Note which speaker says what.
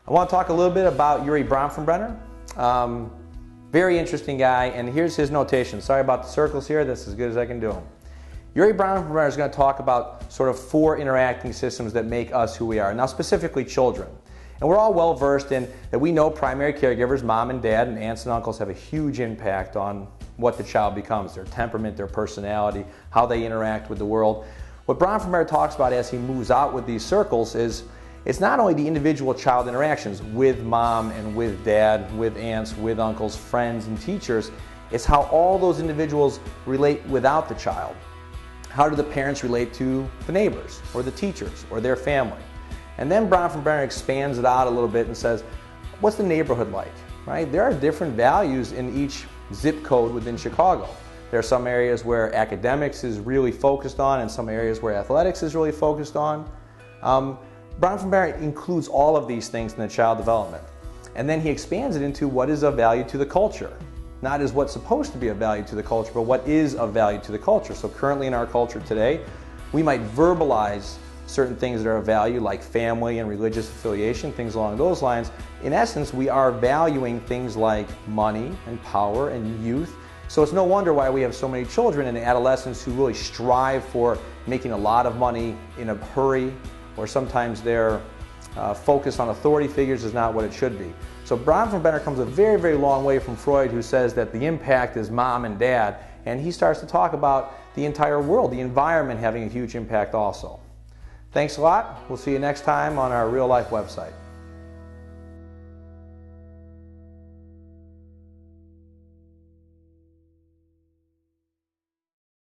Speaker 1: I want to talk a little bit about Yuri Bronfenbrenner. Very interesting guy, and here's his notation. Sorry about the circles here, that's as good as I can do them. Yuri Bronfenbrenner is going to talk about sort of 4 interacting systems that make us who we are, now specifically children. And we're all well versed in that we know primary caregivers, mom and dad, and aunts and uncles have a huge impact on what the child becomes, their temperament, their personality, how they interact with the world. What Bronfenbrenner talks about as he moves out with these circles is it's not only the individual child interactions with mom and with dad, with aunts, with uncles, friends, and teachers, it's how all those individuals relate without the child. How do the parents relate to the neighbors, or the teachers, or their family? And then Bronfenbrenner expands it out a little bit and says, what's the neighborhood like, right? There are different values in each zip code within Chicago. There are some areas where academics is really focused on and some areas where athletics is really focused on. Bronfenbrenner includes all of these things in the child development. And then he expands it into what is of value to the culture. Not as what's supposed to be of value to the culture, but what is of value to the culture. So currently in our culture today, we might verbalize certain things that are of value, like family and religious affiliation, things along those lines. In essence, we are valuing things like money and power and youth. So it's no wonder why we have so many children and adolescents who really strive for making a lot of money in a hurry, or sometimes their focus on authority figures is not what it should be. So Bronfenbrenner comes a very, very long way from Freud, who says that the impact is mom and dad, and he starts to talk about the entire world, the environment having a huge impact also. Thanks a lot. We'll see you next time on our real life website.